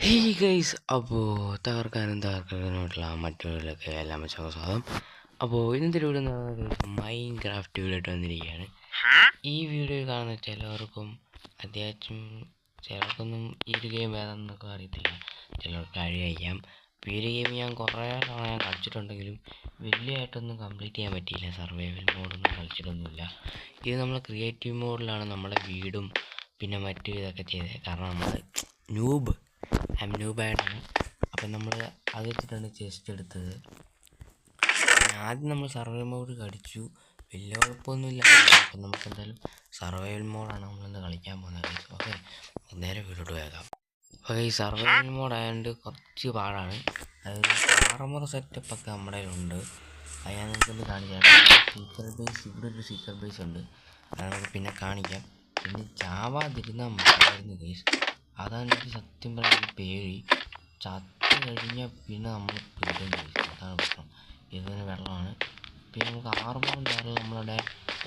Hey guys, അപ്പോൾ തകർക്കാനായിട്ടുള്ള മറ്റൊരിലൊക്കെ എല്ലാം വെച്ചാൽ സ്വാഗതം. അപ്പോൾ ഇന്നത്തെ വീഡിയോ എന്ന് പറയുന്നത് മൈൻക്രാഫ്റ്റ് വീഡിയോ ആയിട്ട് വന്നിരിക്കുകയാണ്. ഈ വീഡിയോ കാണുന്ന അത്യാവശ്യം ചിലർക്കൊന്നും ഈ ഒരു ഗെയിം ഏതാണെന്നൊക്കെ അറിയത്തില്ല, ചിലർക്ക് അറിയാം. ഈ ഒരു ഗെയിം ഞാൻ കുറേ തവണ കളിച്ചിട്ടുണ്ടെങ്കിലും വലിയതായിട്ടൊന്നും കംപ്ലീറ്റ് ചെയ്യാൻ പറ്റിയില്ല. സർവൈവൽ മോഡൊന്നും കളിച്ചിട്ടൊന്നുമില്ല. ഇത് നമ്മൾ ക്രിയേറ്റീവ് മോഡിലാണ് നമ്മുടെ വീടും പിന്നെ മറ്റു ഇതൊക്കെ ചെയ്തത്. കാരണം നമ്മൾ ന്യൂബായിട്ടാണ്. അപ്പം നമ്മൾ അത് വെച്ചിട്ടാണ് ചെസ്റ്റ് എടുത്തത്. ആദ്യം നമ്മൾ സർവൈവൽ മോഡ് കളിച്ചു, വലിയ കുഴപ്പമൊന്നുമില്ല. അപ്പം നമുക്ക് എന്തായാലും സർവൈവൽ മോഡാണ് നമ്മളിന്ന് കളിക്കാൻ പോകുന്നത്. ഓക്കെ, നേരെ വീട്ടിലോട്ട് വേഗം. ഓക്കെ, ഈ സർവൈവൽ മോഡ് ആയതുകൊണ്ട് കുറച്ച് പാടാണ്. അതായത് ആർമർ സെറ്റപ്പൊക്കെ നമ്മുടെ കയ്യിലുണ്ട്. അത് ഞാൻ നിങ്ങൾക്കൊന്ന് കാണിക്കാം. സീക്രട്ട് ബേസ്, ഇവിടെ ഒരു സീക്രട്ട് ബേസ് ഉണ്ട്, അത് നമുക്ക് പിന്നെ കാണിക്കാം. പിന്നെ ചാവാതിരുന്നാൽ മതിയായിരുന്നു ഗൈസ്. അതാണ് എനിക്ക് സത്യം പറഞ്ഞ പേടി. ചത്ത് കഴിഞ്ഞാൽ പിന്നെ നമ്മൾ പിടിക്കാൻ കഴിയും, അതാണ് പ്രശ്നം. ഇതിന് വെള്ളമാണ്. പിന്നെ നമുക്ക് ആർമറും കാരണം നമ്മളുടെ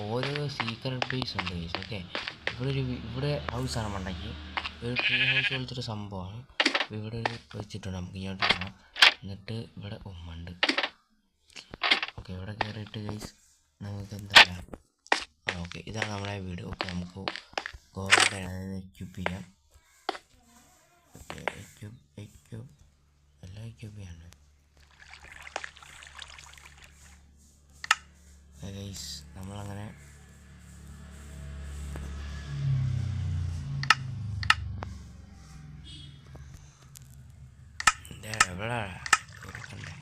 ഓരോ സീക്രട്ട് ബേസ് ഉണ്ട് ഗൈസ്. ഓക്കെ, ഇവിടെ ഹൗസാണ് മണ്ടയ്ക്ക്, ഒരു ട്രീ ഹൗസ് പോലത്തൊരു സംഭവമാണ്. ഇവിടെ ഒരു വെച്ചിട്ടുണ്ട്, നമുക്ക് ഇങ്ങോട്ട് കാണാം. എന്നിട്ട് ഇവിടെ ഉണ്ട്. ഓക്കെ, ഇവിടെ കയറിയിട്ട് ഗൈസ് നമുക്ക് എന്താ പറയുക. ഓക്കെ, ഇതാണ് നമ്മുടെ വീട്. ഓക്കെ, നമുക്ക് ഗോൾഡ് അതായത് എക്യൂപ്പ് ചെയ്യാം. എല്ലാം എക്യൂപ്പ് ചെയ്യണ്ട് ഗൈസ്. നമ്മളങ്ങനെ എവിടെ കൊടുക്കണ്ടേ.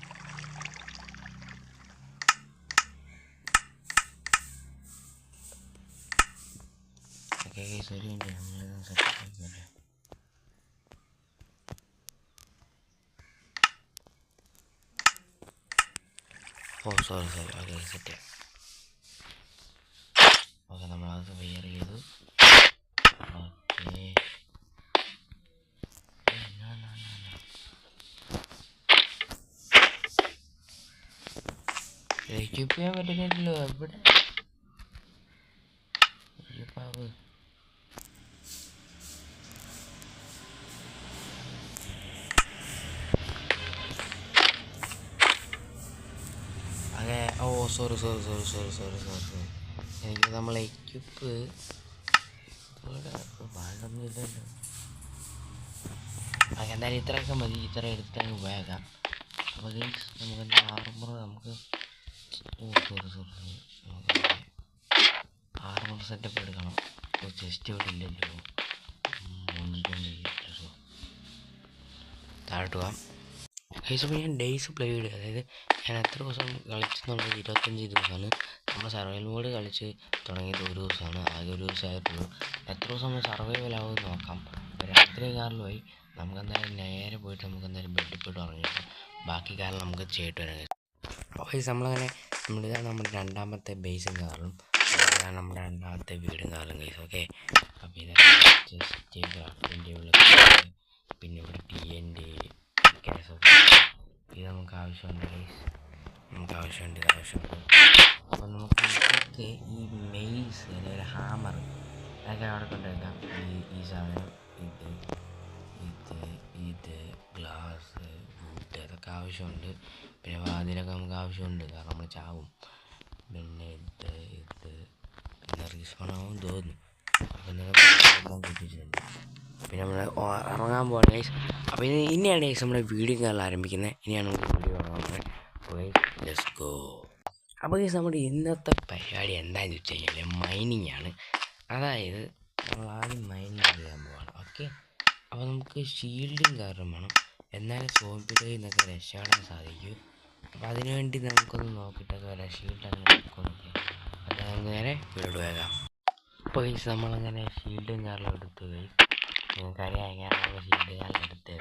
ഓക്കെ ഗൈസ്, ഒരു മിനിറ്റ്, നമ്മളിത് സെറ്റ് ആക്കിയല്ലേ. സോറി. Okay, set. ഓക്കെ, നമ്മളത് വെയർ ചെയ്തു. ഓക്കെ, എക്യൂപ്പ് ചെയ്യാൻ പറ്റുന്നില്ലല്ലോ. എവിടെ പാവ്. അതെ, സോറി. എനിക്ക് നമ്മൾ എക്യൂപ്പ് ഇവിടെ വാഴൊന്നുമില്ലല്ലോ. അത് എന്തായാലും ഇത്രയൊക്കെ മതി, ഇത്ര എടുത്തിട്ട് ഉപയോഗിക്കാം. അപ്പോൾ നമുക്ക് ആർമർ നമുക്ക് ആർമർ സെറ്റപ്പ് എടുക്കണം. ചെസ്റ്റ് ഇവിടെ ഇല്ലല്ലോ. താഴോട്ട് പോകാം ഗൈസ്. അപ്പോൾ ഞാൻ ഡേയ്സ് പ്ലേ ചെയ്ത്, അതായത് ഞാൻ എത്ര ദിവസം കളിച്ചെന്നുള്ളത് 25 ദിവസമാണ്. നമ്മൾ സർവൈവൽ മോഡ് കളിച്ച് തുടങ്ങിയത് ഒരു ദിവസമാണ്, ആകെ ഒരു ദിവസമായിട്ടുള്ളൂ. എത്ര ദിവസം നമ്മൾ സർവൈവൽ ആവുമെന്ന് നോക്കാം. രാത്രി കാലമായി നമുക്ക് എന്തായാലും നേരെ പോയിട്ട് നമുക്ക് എന്തായാലും ബെഡിൽ പോയിട്ട് ഉറങ്ങിയിട്ട് ബാക്കി കാലം നമുക്ക് ചെയ്തിട്ട് വരാം. അപ്പോൾ ഗൈസ് ഇതാണ് നമ്മുടെ രണ്ടാമത്തെ ബേസും കാറും, ഇതാണ് നമ്മുടെ രണ്ടാമത്തെ വീടും കാറും ഗൈസ്. ഓക്കെ, അപ്പോൾ ഇതൊക്കെ ജസ്റ്റ് ക്രാഫ്റ്റിൻ്റെ പിന്നെ ഇവിടെ TNT ഇത് നമുക്ക് ആവശ്യമുണ്ട് ഗൈസ്, ഇത് ആവശ്യമുണ്ട്. അപ്പോൾ നമുക്ക് ഇതൊക്കെ ഈ മെയിൽസ്, അതായത് ഹാമർ, അതൊക്കെ അവിടെ കൊണ്ടുവയ്ക്കാം. ഈ സാധനം, ഇത് ഗ്ലാസ്, വുഡ്, അതൊക്കെ ആവശ്യമുണ്ട്. പിന്നെ വാതിലൊക്കെ നമുക്ക് ആവശ്യമുണ്ട്, കാരണം നമ്മൾ ചാവും. പിന്നെ പിന്നെ റീസ്പോൺ ആവും തോന്നുന്നു. അപ്പം കിട്ടിയിട്ടുണ്ട്. പിന്നെ നമ്മൾ ഇറങ്ങാൻ പോകണം ഗൈസ്. അപ്പോൾ ഇനിയാണ് ഗൈസ് നമ്മുടെ വീഡിയോ കാണാൻ ആരംഭിക്കുന്നത്. ഇനിയാണ് നമുക്ക് വീഡിയോ കാണാൻ. Let's go. അപ്പോൾ ഗൈസ് നമ്മുടെ ഇന്നത്തെ പരിപാടി എന്താണെന്ന് വെച്ച് കഴിഞ്ഞാൽ മൈനിങ് ആണ്. അതായത് നമ്മൾ ആദ്യം മൈനിങ് ചെയ്യാൻ പോവാണ്. ഓക്കെ, അപ്പോൾ നമുക്ക് ഷീൽഡും കാരണം വേണം, എന്നാലും സോംബികളിൽ നിന്നൊക്കെ രക്ഷപ്പെടാൻ സാധിക്കും. അപ്പോൾ അതിനുവേണ്ടി നമുക്കൊന്ന് നോക്കിയിട്ടൊക്കെ വരാം. ഷീൽഡൊക്കെ നോക്കൊന്നുമില്ല, അത് നമുക്ക് നേരെ വീട് വേകാം. അപ്പോൾ ഗൈസ് നമ്മളങ്ങനെ ഷീൽഡും കാറിലും എടുത്തു ഗൈസ്. നിങ്ങൾക്കറിയാം ഞാനൊക്കെ ഷീൽഡ് കാറിലും എടുത്തത്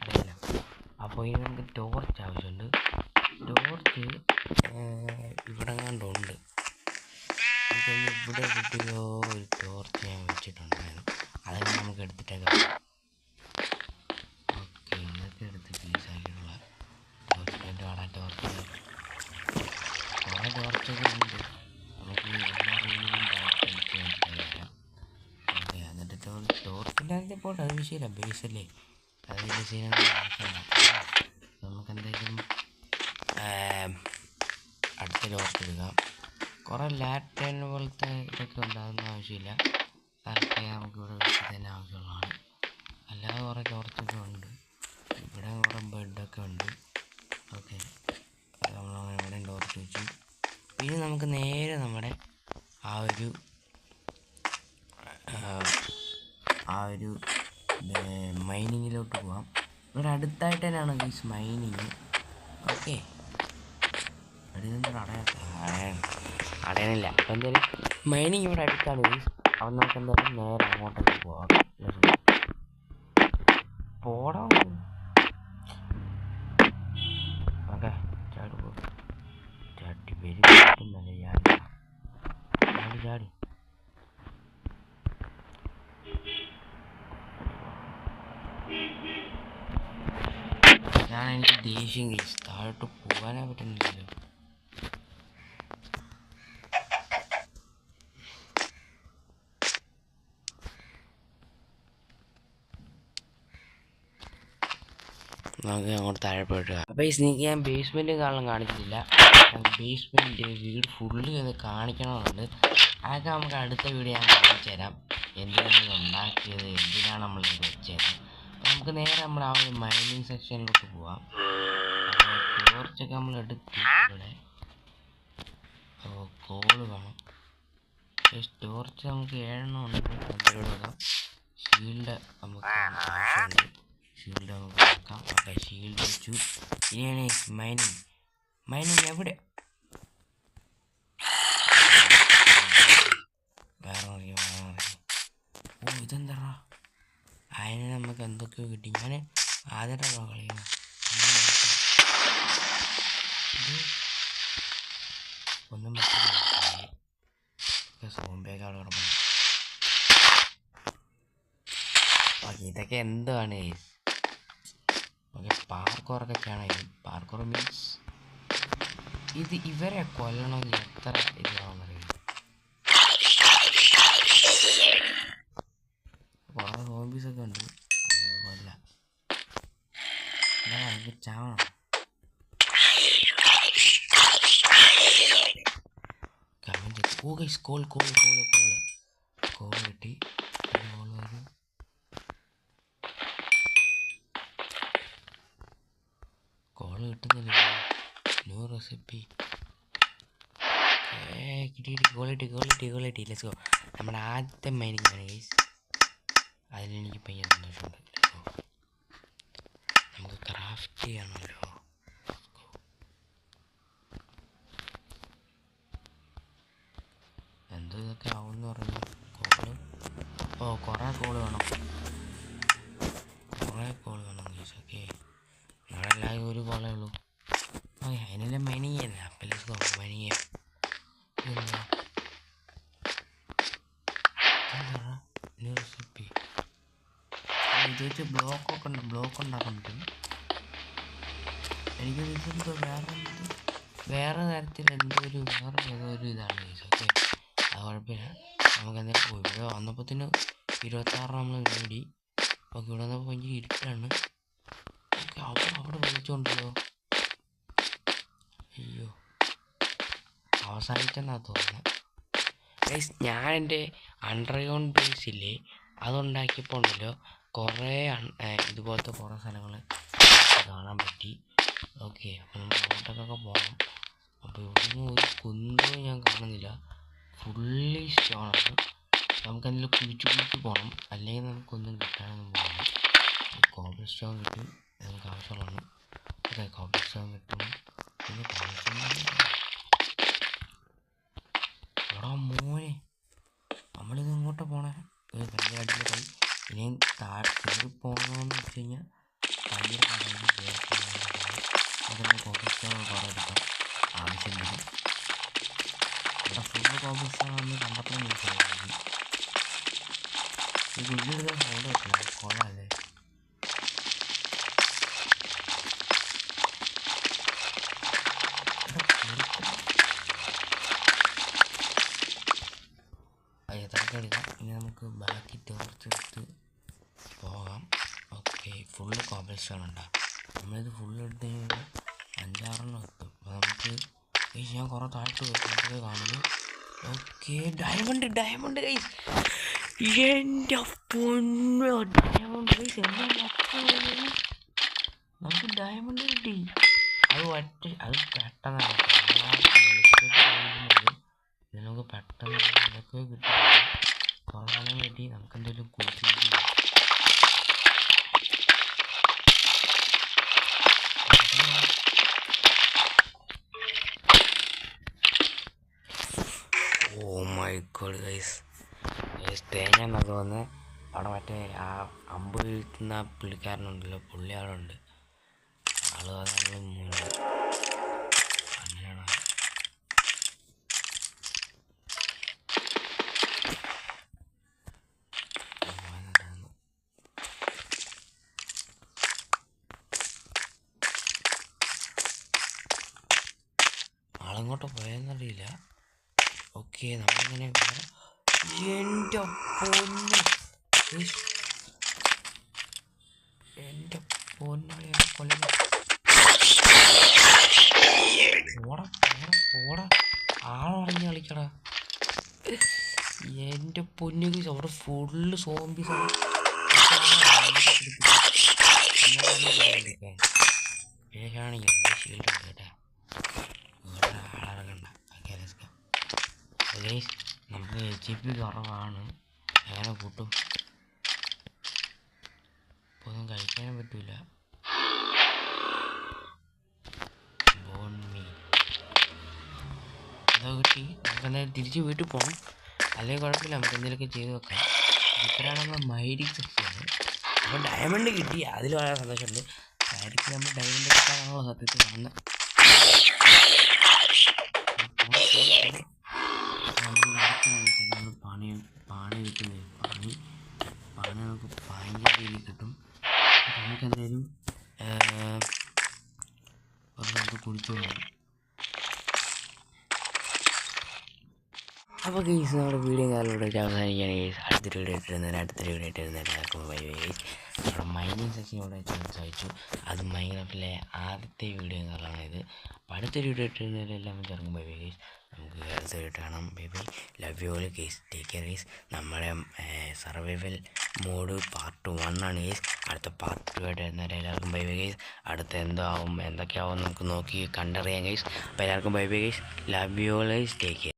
അറിയില്ല. അപ്പോൾ ഇനി നമുക്ക് ടോർച്ച് ആവശ്യമുണ്ട്. ടോർച്ച് ഇവിടെ കണ്ടുണ്ട്. ഇവിടെ കിട്ടിയോ ഒരു ടോർച്ച് ഞാൻ വെച്ചിട്ടുണ്ടായിരുന്നു, അതൊക്കെ നമുക്ക് എടുത്തിട്ടൊക്കെ. ഓക്കെ, ഇതൊക്കെ എടുത്ത് പീസാക്കിയിട്ടുള്ള ടോർച്ച് വളരെ ടോർച്ചൊക്കെ ഉണ്ട്. നമുക്ക് എല്ലാ റൂമിലും ടോർച്ച് അടിച്ച് വരാം. ഓക്കെ, എന്നിട്ട് ടോർച്ചിൻ്റെ കാര്യത്തിൽ പോട്ടെ അത് വിഷയമില്ല, ബേസല്ലേ, അത് വലിയ സീന. നമുക്ക് എന്തായാലും അടുത്ത ടോർച്ച് എടുക്കാം. കുറേ ലാറ്റേൺ പോലത്തെ ഇതൊക്കെ ഉണ്ടാകുന്ന ആവശ്യമില്ല, അതൊക്കെ നമുക്ക് ഇവിടെ വെച്ച് തന്നെ ആവശ്യമുള്ളതാണ്. അല്ലാതെ കുറേ ടോർച്ചൊക്കെ ഉണ്ട്, ഇവിടെ കുറേ ബെഡൊക്കെ ഉണ്ട്. ഓക്കെ, നമ്മളങ്ങനെ ഇവിടെ ടോർച്ച് വെച്ചു. പിന്നെ നമുക്ക് നേരെ നമ്മുടെ ആ ഒരു മൈനിങ്ങിലോട്ട് പോവാം. ഇവിടെ അടുത്തായിട്ട് തന്നെയാണ് ഗൈസ് മൈനിങ്. ഓക്കെ, അടയണില്ല. അപ്പം എന്തായാലും മൈനിങ് ഇവിടെ അടുത്താണ് ഗൈസ്. അപ്പം നമുക്ക് എന്തായാലും നേരെ അങ്ങോട്ടേക്ക് പോവാം. പോടാം. ഓക്കെ, ചാടി പോകും, ചാടി വരും, ചാടി. എനിക്ക് ദേഷ്യം കഴിച്ചു, താഴോട്ട് പോകാനേ പറ്റുന്നില്ലല്ലോ. നമുക്ക് അങ്ങോട്ട് താഴെ പോയിട്ട് അപ്പോൾ ഈ സ്നീക്ക് ഞാൻ ബേസ്മെൻറ്റ് കാണാൻ കാണിച്ചിട്ടില്ല. ബേസ്മെൻറ്റ് വീട് ഫുള്ള് ഒന്ന് കാണിക്കണമെന്നുണ്ട്. അതൊക്കെ നമുക്ക് അടുത്ത വീഡിയോ ഞാൻ കാണിച്ചു തരാം, എന്തിനാണ് ഇത് ഉണ്ടാക്കിയത്, എന്തിനാണ് നമ്മളിത് വെച്ചത്. അപ്പോൾ നമുക്ക് നേരെ നമ്മൾ ആ ഒരു മൈനിങ് സെക്ഷനിലോട്ട് പോവാം. ടോർച്ചൊക്കെ നമ്മൾ എടുത്തു. ഇവിടെ കോള് വേണം, ടോർച്ച് നമുക്ക് 7 ഉണ്ട്. വെക്കാം. ഷീൽഡ് നമുക്ക് ആവശ്യമുണ്ട്, ഷീൽഡ് നമുക്ക് വെക്കാം. ഓക്കെ, ഷീൽഡ് വെച്ചു. ഇനിയാണ് മൈനിങ് എവിടെ? വേറെ ഓ ഇതെന്താ, അതിന് നമുക്ക് എന്തൊക്കെയോ കിട്ടി. ഞാൻ ആദ്യമായിട്ടാണോ കളിക്കുന്നത്? ഒന്നും പറ്റില്ല, സോംബേക്കാൾ ഉറപ്പാണ്. ഓക്കെ, ഇതൊക്കെ എന്താണ്? ഓക്കെ, പാർക്കോറൊക്കെ ചെയ്യണം. പാർക്കോർ മീൻസ് ഇത് ഇവരെ കൊല്ലണമെങ്കിൽ എത്ര ഇതാണെന്നറിയാം. കുറേ ഹോബീസൊക്കെ ഉണ്ട്, കൊല്ല എനിക്ക് ചാവണം. ഓ ഗൈസ്, കോൾ കിട്ടി. കോള് കിട്ടുന്നില്ല. ന്യൂ റെസിപ്പി കിട്ടി. Quality let's go. നമ്മുടെ ആദ്യത്തെ മൈനിങ് ആണ് ഗൈസ്, അതിലെനിക്ക് ഭയങ്കര സന്തോഷമുണ്ട്. നമുക്ക് ക്രാഫ്റ്റ് ചെയ്യണമല്ലോ. എന്തോ ഇതൊക്കെ ആവുമെന്ന് പറഞ്ഞു. കുറേ കോള് വേണം ഗൈസ്. ഓക്കെ, ഞങ്ങളെല്ലാവരും ഒരു കോളേ ഉള്ളൂ. ഓക്കെ, അതിനെല്ലാം മൈനിങ് ചെയ്യുന്നത്. അപ്പം ലെറ്റ്സ് ഗോ, മൈനിങ് ചെയ്യാം. ന്യൂ റെസിപ്പി ഇത് വെച്ച് ബ്ലോക്ക് ഉണ്ടാക്കാൻ പറ്റും. എനിക്ക് ഇതെന്തോ വേറെ തരത്തിൽ ഏതോ ഒരു ഇതാണ് ഗൈസ്. ഓക്കെ, അത് കുഴപ്പമില്ല. നമുക്ക് എന്തായാലും പോയി ഇവിടെ വന്നപ്പോഴത്തേന് 26 നമ്മൾ നേടി. ഓക്കെ, ഇവിടെ വന്നപ്പോൾ ഭയങ്കര ഇരുട്ടാണ്. ഓക്കെ, അവിടെ വിളിച്ചോണ്ടല്ലോ. അയ്യോ, അവസാനിച്ചെന്നാ തോന്നുന്നത് ഗൈസ്. ഞാൻ എൻ്റെ അണ്ടർഗ്രൗണ്ട് ബേസില്ലേ അതുണ്ടാക്കിയപ്പോൾ ഉണ്ടല്ലോ കുറേ ഇതുപോലത്തെ കുറേ സ്ഥലങ്ങൾ കാണാൻ പറ്റി. ഓക്കെ, അപ്പോൾ നമ്മൾ അങ്ങോട്ടൊക്കെ പോകണം. അപ്പോൾ ഇവിടുന്ന് ഒരു കുന്നും ഞാൻ കാണുന്നില്ല, ഫുള്ളി സ്റ്റോണാണ്. നമുക്കെന്തെങ്കിലും കുഴിച്ച് പോകണം, അല്ലെങ്കിൽ നമുക്കൊന്നും കിട്ടാനൊന്നും പോകണം. കോബിൾ സ്റ്റോൺ കിട്ടും, നമുക്ക് ആവശ്യമുള്ളതാണ്. ഓക്കെ, കോബിൾ സ്റ്റോൺ കിട്ടും. പിന്നെ എടാ മോനെ, നമ്മളിത് ഇങ്ങോട്ട് പോണേ ഭയങ്കര അടിപൊളി. ഇനിയും കയറി പോകണമെന്ന് വെച്ച് കഴിഞ്ഞാൽ ഭയങ്കര അതിന് കോബിൾ സ്റ്റോൺ കുറേ എടുക്കാം ആവശ്യം വരും. ഇവിടെ ഫുള്ള് കോബിൾ സ്റ്റോൺ ആണെന്ന് കണ്ടപ്പോൾ മനസ്സിലായി. ഈ ഗുഡിലെടുക്കാൻ ഫോൺ വെക്കണം, കൊള്ളാമല്ലേ? ഇതൊക്കെ എടുക്കാം. ഇനി നമുക്ക് ബാക്കി ടോർച്ച് എടുത്ത് ഫുള്ള് കോബൽ സ്റ്റോൺ ഉണ്ടാകും. നമ്മളിത് ഫുള്ള് എടുത്ത് കഴിഞ്ഞാൽ 5-6 എത്തും. അപ്പോൾ നമുക്ക് ഞാൻ കുറേ താഴ്ത്ത് വെക്കുന്നത് കാണുന്നു. Okay, diamond guys. എൻ്റെ പൊന്നോ, ഡയമണ്ട് ഗൈസ്. നമുക്ക് ഡയമണ്ട് കിട്ടി. അത് പെട്ടെന്നാണ് നമുക്ക് പെട്ടെന്ന് ഇതൊക്കെ കിട്ടി. കുറവാനും കിട്ടി. നമുക്ക് എന്തെങ്കിലും കുളിച്ചിട്ട് ഓ മൈ ഗോഡ് ഗൈസ്. തേങ്ങ എന്നൊക്കെ വന്ന് അവിടെ മറ്റേ ആ അമ്പ് വീഴ്ത്തുന്ന പുള്ളിക്കാരനുണ്ടല്ലോ, പുള്ളി അവിടെ ഉണ്ട്. ആള് നമ്മൾ അങ്ങനെയാണ്. ആളെങ്ങോട്ട് പോയെന്നറിയില്ല. ഓക്കെ, നമ്മളിങ്ങനെ എൻ്റെ പൊന്ന് എൻ്റെ പൊന്നാളി ഓടാ ആളറിഞ്ഞ് കളിക്കടാ. എൻ്റെ പൊന്നു അവിടെ ഫുള്ള് സോംബീസ് ആണെങ്കിൽ എൻ്റെ ഷീൽഡ് ഉണ്ട് കേട്ടാ. ഇവിടെ ആളിറങ്ങണ്ട. നമുക്ക് HP കുറവാണ്. എങ്ങനെ കൂട്ടും? ഇപ്പോൾ ഒന്നും കഴിക്കാനും പറ്റില്ല. അതോ കിട്ടി. നമുക്ക് എന്തായാലും തിരിച്ച് വീട്ടിൽ പോകണം. അല്ലെങ്കിൽ കുഴപ്പമില്ല, നമുക്ക് എന്തെങ്കിലുമൊക്കെ ചെയ്ത് വെക്കാം. ഇത്രയാണ് നമ്മൾ മൈഡിങ് സെക്ഷൻ. അപ്പോൾ ഡയമണ്ട് കിട്ടി, അതിൽ വളരെ സന്തോഷമുണ്ട്. ഡയറക്റ്റ് നമ്മൾ ഡയമണ്ട് കിട്ടാനാണല്ലോ സത്യത്തിൽ കാണുന്നത്. നമ്മൾ പാണി കിട്ടുന്നത് പാണി നമുക്ക് ഭയങ്കര രീതിയിൽ കിട്ടും. നമുക്ക് എന്തായാലും നമുക്ക് കുടിച്ചു പോകാം. അപ്പോൾ ഗെയ്സ്, നമ്മുടെ വീഡിയോ കാലിലൂടെ അവസാനിക്കുകയാണ് ഗെയ്സ്. അടുത്തൊരു വീഡിയോ ഇട്ടിരുന്നേരം എല്ലാവർക്കും ബൈ ഗെയ്സ്. നമ്മുടെ മൈനിങ് സെക്ഷൻ ഇവിടെ സഹിച്ചു. അത് മൈൻക്രാഫ്റ്റിലെ ആദ്യത്തെ വീഡിയോ കാലാണ് ഇത്. അപ്പോൾ അടുത്തൊരു വീഡിയോ ഇട്ടിരുന്നേരം എല്ലാം ചേർക്കും ബൈ ഗെയ്സ്. നമുക്ക് അടുത്തൊരു കാണാം. Bye love you all guys. Take care guys. നമ്മുടെ സർവൈവൽ മോഡ് പാർട്ട് 1 ആണ് ഗെയ്സ്. അടുത്ത പാർട്ട് 2 ആയിട്ട് വരുന്നവരെ എല്ലാവർക്കും ബൈ ഗെയ്സ്. അടുത്ത എന്തൊക്കെയാവും നമുക്ക് നോക്കി കണ്ടറിയാം ഗെയ്സ്. അപ്പോൾ എല്ലാവർക്കും bye guys. Love you all guys. Take care.